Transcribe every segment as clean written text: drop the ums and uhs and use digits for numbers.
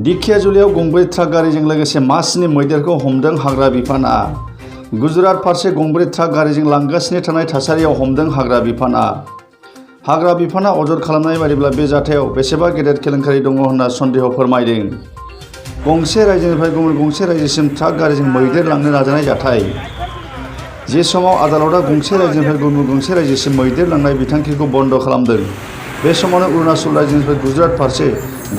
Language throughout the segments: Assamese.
दिखियाजुलियाव गंब्रै ट्राक गारिजों लोगोसे मासनि मैदेरखौ हमदों हाग्रा बिफानआ। गुजरात फारसे गंब्रै ट्राक गारिजों लांगासिनो थानाय थासारियाव हमदों हाग्रा बिफानआ। हाग्रा बिफानआ अजद खालामनाय बायदिब्ला बे जाथायाव बेसेबा गेदेर केलेंकारि दङ होनना सन्देह फोरमायदों। गंसे रायजोनिफ्राय गुबुन गंसे रायजोसिम ट्राक गारिजों मैदेर लांनो नाजानाय जाथाय। जे समाव आदालतआ गंसे रायजोनिफ्राय गुबुन गंसे रायजोसिम मैदेर लांनाय बिथांखिखौ बन्द खालामदों, बे समावनो अरुणाचल रायजोनिफ्राय गुजरात फारसे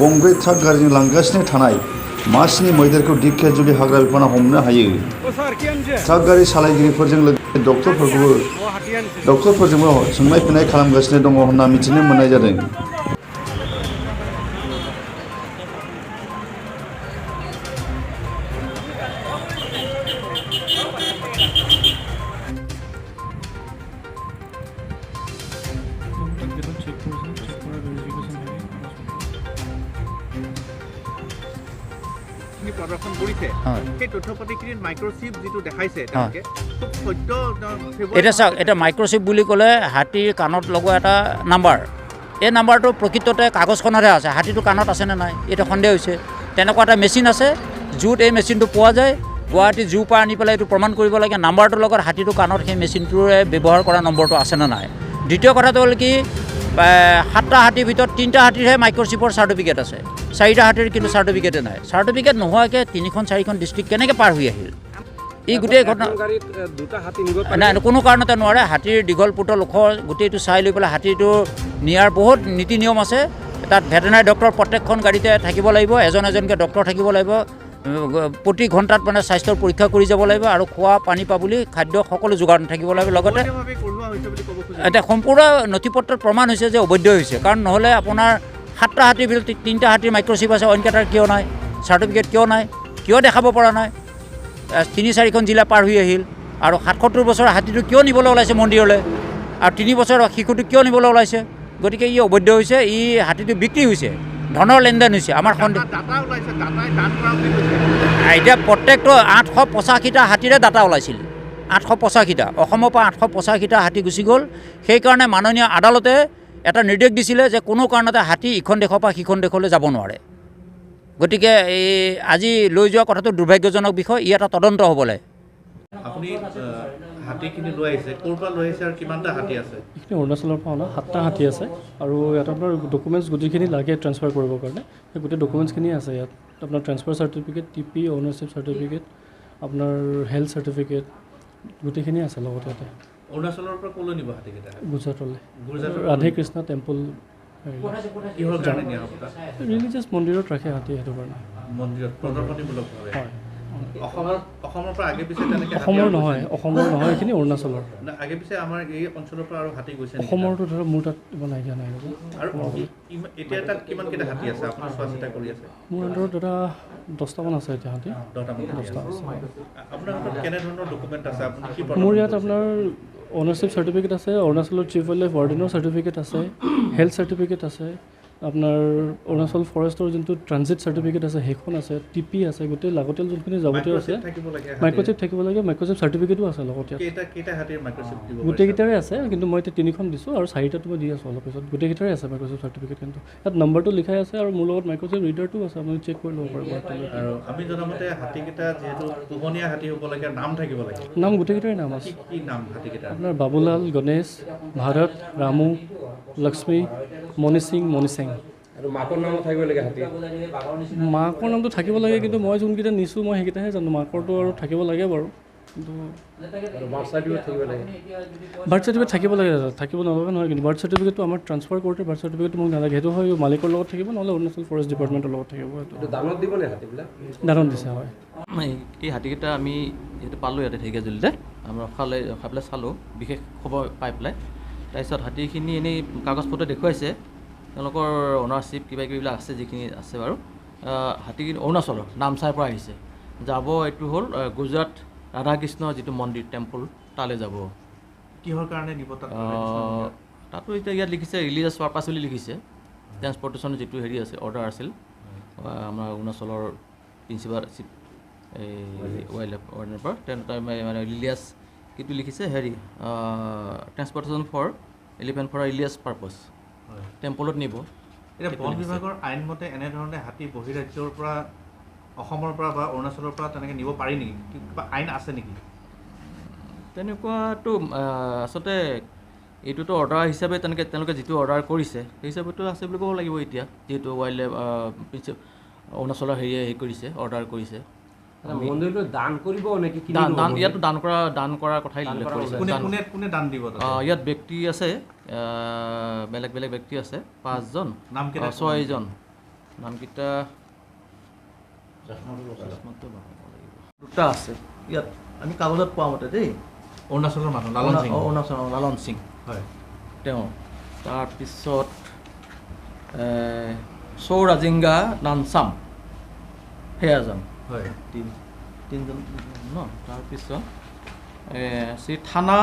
गंब्रै ट्राक गारिजों लांगासिनो थानाय मासनि मैदेरखौ दिखियाजुलि हाग्रा बिफानआ हमनो हायो। ट्राक गारि सालायगिरिफोरजों लोगोसे डक्टरफोरजोंबो सोंनाय फिन्नाय खालामगासिनो दङ होनना मिथिनो मोननाय जादों। প্ৰদৰ্শন কৰিছে সেই তথ্য প্ৰতিক্ৰিয়াত মাইক্ৰ'চিপ যিটো দেখাইছে তেওঁলোকে খুব সত্য। এটা চাওক, এটা মাইক্ৰ'চিপ বুলি ক'লে হাতীৰ কাণত লগোৱা এটা নাম্বাৰ। এই নাম্বাৰটো প্ৰকৃততে কাগজখনতহে আছে, হাতীটো কাণত আছেনে নাই এইটো সন্দেহ হৈছে। তেনেকুৱা এটা মেচিন আছে, জুত এই মেচিনটো পোৱা যায়। গুৱাহাটী জুৰ পৰা আনি পেলাই এইটো প্ৰমাণ কৰিব লাগে নাম্বাৰটোৰ লগত হাতীটো কাণত সেই মেচিনটোৰে ব্যৱহাৰ কৰা নম্বৰটো আছেনে নাই। দ্বিতীয় কথাটো হ'ল কি, 7টা হাতীৰ ভিতৰত 3টা হাতীৰহে মাইক্ৰ'চিপৰ চাৰ্টিফিকেট আছে, 4টা হাতীৰ কিন্তু চাৰ্টিফিকেটে নাই। চাৰ্টিফিকেট নোহোৱাকৈ 3খন-4খন ডিষ্ট্ৰিক্ট কেনেকৈ পাৰ হৈ আহিল? এই গোটেই ঘটনা নাই, কোনো কাৰণতে নোৱাৰে। হাতীৰ দীঘল পুতল ওখ গোটেইটো চাই লৈ পেলাই হাতীটো নিয়াৰ বহুত নীতি নিয়ম আছে। তাত ভেটেনাৰী ডক্টৰ প্ৰত্যেকখন গাড়ীতে থাকিব লাগিব, এজনকৈ ডক্টৰ থাকিব লাগিব। প্ৰতি ঘণ্টাত মানে স্বাস্থ্যৰ পৰীক্ষা কৰি যাব লাগিব আৰু খোৱা পানী পাবলৈ খাদ্য সকলো যোগান থাকিব লাগিব। লগতে এতিয়া সম্পূৰ্ণ নথিপত্ৰত প্ৰমাণ হৈছে যে অবৈধ হৈছে, কাৰণ নহ'লে আপোনাৰ 7টা হাতীৰ ভিতৰত 3টা হাতীৰ মাইক্ৰ'চিপ আছে, অইনকেইটাৰ কিয় নাই? চাৰ্টিফিকেট কিয় নাই? কিয় দেখাব পৰা নাই? 3-4খন জিলা পাৰ হৈ আহিল আৰু 77 বছৰৰ হাতীটো কিয় নিবলৈ ওলাইছে মন্দিৰলৈ, আৰু 3 বছৰৰ শিশুটো কিয় নিবলৈ ওলাইছে? গতিকে ই অবৈধ হৈছে, ই হাতীটো বিক্ৰী হৈছে, ধনৰ লেনদেন হৈছে। আমাৰ সন্দেহ এতিয়া প্ৰত্যেকটো 885টা হাতীৰে ডাটা ওলাইছিল, 885টা। অসমৰ পৰা 885টা হাতী গুচি গ'ল। সেইকাৰণে মাননীয় আদালতে এটা নিৰ্দেশ দিছিলে যে কোনো কাৰণতে হাতী ইখন দেশৰ পৰা সিখন দেশলৈ যাব নোৱাৰে। গতিকে এই আজি লৈ যোৱা কথাটো দুৰ্ভাগ্যজনক বিষয়, ই এটা তদন্ত হ'ব লাগে। আপুনি হাতীখিনি লৈ আহিছে, ক'ৰ পৰা লৈ আহিছে আৰু কিমানটা হাতী আছে? এইখিনি অৰুণাচলৰ পৰা অনা 7টা হাতী আছে আৰু ইয়াত আপোনাৰ ডকুমেণ্টছ গোটেইখিনি লাগে ট্ৰেন্সফাৰ কৰিবৰ কাৰণে। সেই গোটেই ডকুমেণ্টছখিনি আছে ইয়াত। আপোনাৰ ট্ৰেন্সফাৰ চাৰ্টিফিকেট, টিপি, অ'নাৰশ্বিপ চাৰ্টিফিকেট, আপোনাৰ হেল্থ চাৰ্টিফিকেট গোটেইখিনি আছে লগত ইয়াতে। অৰুণাচলৰ পৰা ক'লৈ নিব হাতীকেইটা? গুজৰাটলৈ, ৰাধে কৃষ্ণ টেম্পল। কিহৰ কাৰণে নিয়া হ'ব? ৰিলিজিয়াছ মন্দিৰত ৰাখে হাতী, সেইটো কাৰণে। মন্দিৰত প্ৰদৰ্শনীমূলকভাৱে? হয়। অসমৰ পৰা আগে পিছে তেনেকৈ? অসমৰ নহয়, এইখিনি অৰুণাচলৰ। আগে পিছে আমাৰ এই অঞ্চলৰ পৰা আৰু হাতী গৈছে? অসমৰটো ধৰক মোৰ তাত ইমান আইডিয়া নাই। আৰু এতিয়া তাত কিমানকেইটা হাতী আছে আপোনাৰ চোৱা চিতা কৰি আছে? মোৰ আণ্ডাৰত দাদা 10টামান আছে এতিয়া হাতী। 10টা আছে। আপোনাৰ হাতত কেনেধৰণৰ ডকুমেণ্ট আছে? আপুনি কি? মোৰ ইয়াত আপোনাৰ অ'নাৰশ্বিপ চাৰ্টিফিকেট আছে, অৰুণাচলৰ চিফ ৱাইল্ড লাইফ ৱাৰ্ডেনৰ চাৰ্টিফিকেট আছে, হেল্থ চাৰ্টিফিকেট আছে, আপোনাৰ অৰুণাচল ফৰেষ্টৰ যোনটো ট্ৰানজিট চাৰ্টিফিকেট আছে সেইখন আছে, টিপি আছে, গোটেই লাগতিয়াল যোনখিনি যাৱতীয় আছে। মাইক্ৰ'চিপ থাকিব লাগে, মাইক্ৰ'চিপ চাৰ্টিফিকেটো আছে লগত ইয়াত। কেইটা হাতীৰ মাইক্ৰ'চিপ দিব? গোটেইকেইটাৰে আছে, কিন্তু মই এতিয়া 3খন দিছোঁ আৰু 4টাটো মই দি আছোঁ অলপ পিছত। গোটেইকেইটাৰে আছে মাইক্ৰ'চিপ চাৰ্টিফিকেট, কিন্তু ইয়াত নম্বৰটো লিখাই আছে আৰু মোৰ লগত মাইক্ৰ'চিপ ৰিডাৰটো আছে, আপুনি চেক কৰি ল'ব পাৰিব। আৰু আমি জনামতে হাতীকেইটা যিহেতু পোহনীয়া হাতী হ'ব লাগে, নাম থাকিব লাগে। নাম গোটেইকেইটাৰে নাম আছে। কি নাম হাতীকেইটা? আপোনাৰ বাবুলাল, গণেশ, ভাৰত, ৰামু, লক্ষ্মী, মণি সিং, মণি সিং। আৰু মাকৰ নামো থাকিব লাগে হাতী? মাকৰ নামটো থাকিব লাগে, কিন্তু মই যোনকেইটা নিছোঁ মই সেইকেইটাহে জানো। মাকৰটো আৰু থাকিব লাগে বাৰু, কিন্তু বাৰ্থ চাৰ্টিফিকেট থাকিব লাগে? বাৰ্থ চাৰ্টিফিকেট থাকিব লাগে, থাকিব নালাগে নহয়। কিন্তু বাৰ্থ চাৰ্টিফিকেটটো আমাৰ ট্ৰান্সফাৰ কৰোঁতে বাৰ্থ চাৰ্টিফিকেটটো মোক নালাগে। সেইটো হয় মালিকৰ লগত থাকিব, নহ'লে অৰুণাচল ফৰেষ্ট ডিপাৰ্টমেণ্টৰ লগত থাকিব। সেইটো দানত দিবনে হাতীবিলাক? দানত দিছে, হয়। এই হাতীকেইটা আমি যিহেতু পালোঁ ইয়াতে ঢেকীয়াজুলিতে, আমরা খাই পেলাই চালোঁ বিশেষ খবৰ পাই পেলাই। তাৰপিছত হাতীখিনি এনেই কাগজ পত্ৰ দেখুৱাইছে, তেওঁলোকৰ অনাৰশ্বিপ কিবা কিবিবিলাক আছে, যিখিনি আছে বাৰু। হাতীখিনি অৰুণাচলৰ নামচাইৰ পৰা আহিছে, যাব এইটো হ'ল গুজৰাট ৰাধাকৃষ্ণ যিটো মন্দিৰ টেম্পল, তালৈ যাব। কিহৰ কাৰণে নিব তাত? তাতো এতিয়া ইয়াত লিখিছে ৰিলিজিয়াছ পাৰপাছ বুলি লিখিছে। ট্ৰেন্সপৰ্টেশ্যন যিটো হেৰি আছে, অৰ্ডাৰ আছিল আমাৰ অৰুণাচলৰ প্ৰিন্সিপাল চিফ এই ৱাইল্ড লাইফ ৱাৰ্ডেনৰ পৰা, মানে ৰিলিজিয়াছ কিন্তু লিখিছে হেৰি transportation for elephant for religious purpose, টেম্পলত নিব। এতিয়া বন বিভাগৰ আইন মতে এনেধৰণে হাতী বহিৰাজ্যৰ পৰা অসমৰ পৰা বা অৰুণাচলৰ পৰা তেনেকৈ নিব পাৰি নেকি কিবা আইন আছে নেকি তেনেকুৱাতো আচলতে এইটোতো অৰ্ডাৰ হিচাপে তেওঁলোকে যিটো অৰ্ডাৰ কৰিছে সেই হিচাপেতো আছে বুলি ক'ব লাগিব এতিয়া যিহেতু ৱাইল্ড লাইফ অৰুণাচলৰ হেৰিয়ে হেৰি কৰিছে অৰ্ডাৰ কৰিছে মন্দিৰটো দান কৰিব নেকি ইয়াতো দান কৰাৰ কথাই উল্লেখ কৰিছে কোনে দান দিব ইয়াত ব্যক্তি আছে বেলেগ বেলেগ ব্যক্তি আছে 5জন নামকেইটা 6জন নামকেইটা দুটা আছে ইয়াত আমি কাগজত পোৱা মতে দেই অৰুণাচলৰ মানুহ অৰুণাচলৰ লালন সিং হয় তেওঁ তাৰপিছত চৌৰাজিংগা নানচাম সেয়াজন হয় তিনিজন ন তাৰপিছত শ্ৰী থানা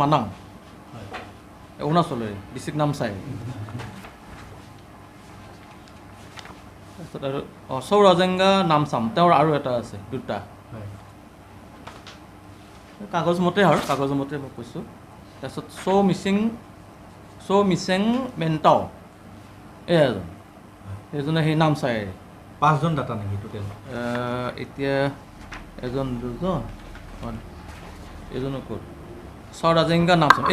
মানাং হয় অৰুণাচলৰে ডিষ্ট্ৰিক্ট নামচাই তাৰপিছত আৰু চৌৰাজেংগা নামচাম তেওঁৰ আৰু এটা আছে দুটা হয় কাগজ মতে মই কৈছোঁ তাৰপিছত চ' মিচেং মেণ্টাও এজন সেইজনে সেই নামচাই 5জন ডাটা নেকি টোটেল এতিয়া এজন দুজন এজনো ক'ত চৌৰাজেংগা নামচাম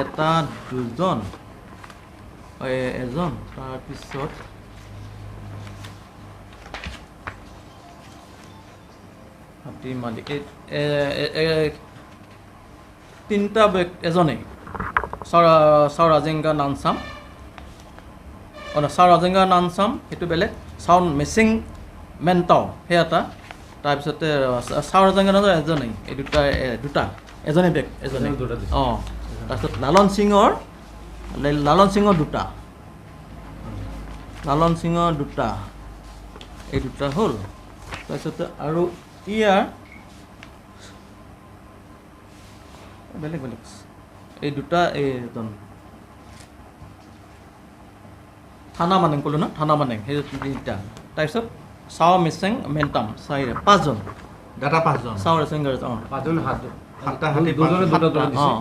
এটা দুজন এজন তাৰপিছত হাতী মালিক তিনিটা এজনেই চৌৰাজেংগা নানচাম চৌৰাজেংগা নানচাম সেইটো বেলেগ মেচিং মেণ্টাও সেই এটা তাৰপিছতে চৌৰাজেংগা নানচাম এজনেই এই দুটা এজনেই অঁ তাৰপিছত লালন সিঙৰ দুটা এই দুটা হ'ল তাৰপিছতে আৰু ইয়াৰ বেলেগ এই দুটা এজন থানা মানেং ক'লোঁ ন থানা মানেং সেই তিনিটা তাৰপিছত চাও মিচেং মেণ্টাম 5জন ডাটা 5জন চাও ৰেচেংগাৰ অঁ 5জন 7টা হাতী দুজনে দুটা অঁ